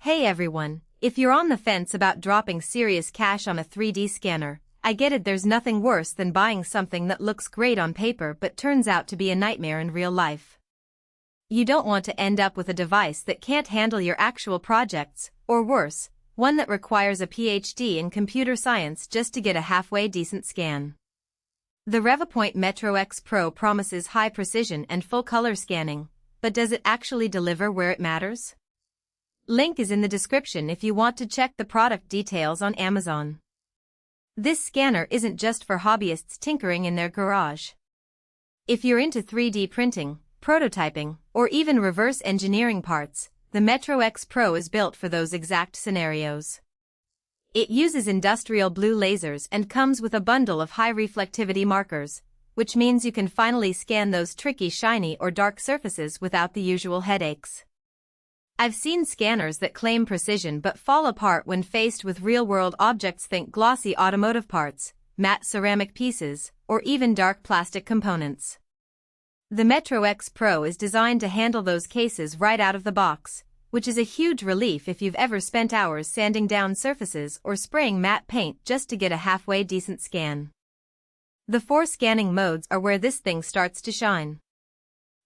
Hey everyone, if you're on the fence about dropping serious cash on a 3D scanner, I get it. There's nothing worse than buying something that looks great on paper but turns out to be a nightmare in real life. You don't want to end up with a device that can't handle your actual projects, or worse, one that requires a PhD in computer science just to get a halfway decent scan. The Revopoint MetroX Pro promises high precision and full color scanning, but does it actually deliver where it matters? Link is in the description if you want to check the product details on Amazon. This scanner isn't just for hobbyists tinkering in their garage. If you're into 3D printing, prototyping, or even reverse engineering parts, the MetroX Pro is built for those exact scenarios. It uses industrial blue lasers and comes with a bundle of high-reflectivity markers, which means you can finally scan those tricky shiny or dark surfaces without the usual headaches. I've seen scanners that claim precision but fall apart when faced with real-world objects. Think glossy automotive parts, matte ceramic pieces, or even dark plastic components. The MetroX Pro is designed to handle those cases right out of the box, which is a huge relief if you've ever spent hours sanding down surfaces or spraying matte paint just to get a halfway decent scan. The 4 scanning modes are where this thing starts to shine.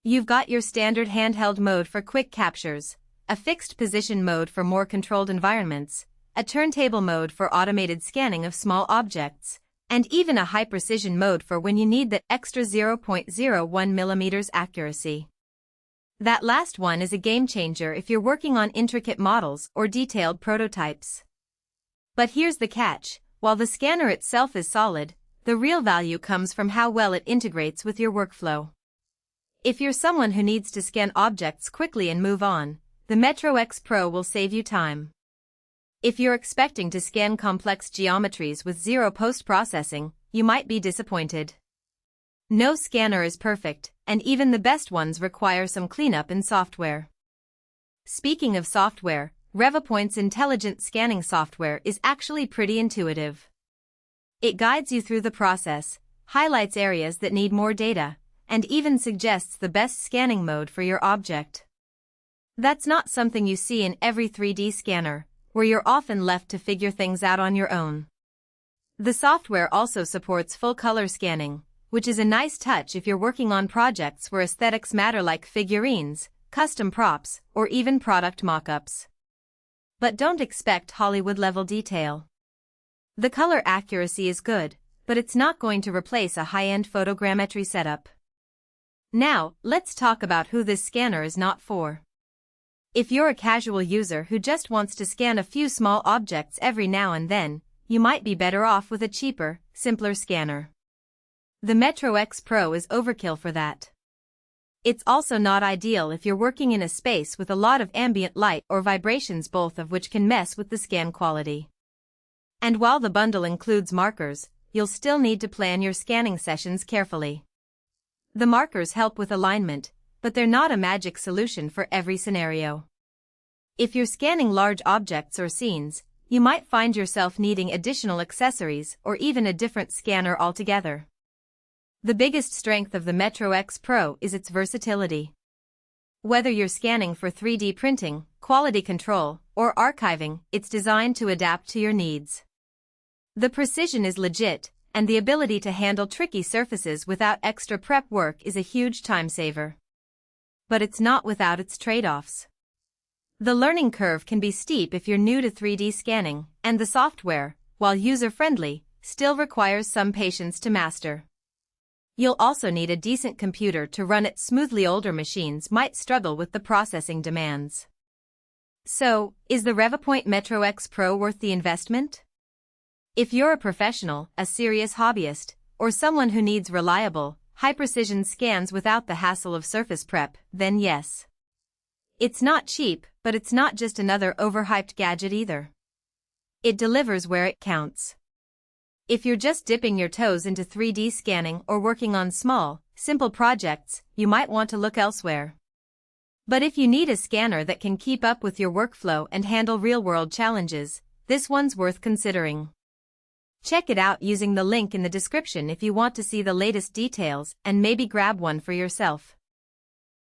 You've got your standard handheld mode for quick captures, a fixed position mode for more controlled environments, a turntable mode for automated scanning of small objects, and even a high-precision mode for when you need that extra 0.01 mm accuracy. That last one is a game-changer if you're working on intricate models or detailed prototypes. But here's the catch: while the scanner itself is solid, the real value comes from how well it integrates with your workflow. If you're someone who needs to scan objects quickly and move on, the MetroX Pro will save you time. If you're expecting to scan complex geometries with zero post-processing, you might be disappointed. No scanner is perfect, and even the best ones require some cleanup in software. Speaking of software, Revopoint's intelligent scanning software is actually pretty intuitive. It guides you through the process, highlights areas that need more data, and even suggests the best scanning mode for your object. That's not something you see in every 3D scanner, where you're often left to figure things out on your own. The software also supports full-color scanning, which is a nice touch if you're working on projects where aesthetics matter, like figurines, custom props, or even product mock-ups. But don't expect Hollywood-level detail. The color accuracy is good, but it's not going to replace a high-end photogrammetry setup. Now, let's talk about who this scanner is not for. If you're a casual user who just wants to scan a few small objects every now and then, you might be better off with a cheaper, simpler scanner. The MetroX Pro is overkill for that. It's also not ideal if you're working in a space with a lot of ambient light or vibrations, both of which can mess with the scan quality. And while the bundle includes markers, you'll still need to plan your scanning sessions carefully. The markers help with alignment, but they're not a magic solution for every scenario. If you're scanning large objects or scenes, you might find yourself needing additional accessories or even a different scanner altogether. The biggest strength of the MetroX Pro is its versatility. Whether you're scanning for 3D printing, quality control, or archiving, it's designed to adapt to your needs. The precision is legit, and the ability to handle tricky surfaces without extra prep work is a huge time saver. But it's not without its trade-offs. The learning curve can be steep if you're new to 3D scanning, and the software, while user-friendly, still requires some patience to master. You'll also need a decent computer to run it smoothly. Older machines might struggle with the processing demands. So, is the Revopoint MetroX Pro worth the investment? If you're a professional, a serious hobbyist, or someone who needs reliable, high-precision scans without the hassle of surface prep, then yes. It's not cheap, but it's not just another overhyped gadget either. It delivers where it counts. If you're just dipping your toes into 3D scanning or working on small, simple projects, you might want to look elsewhere. But if you need a scanner that can keep up with your workflow and handle real-world challenges, this one's worth considering. Check it out using the link in the description if you want to see the latest details and maybe grab one for yourself.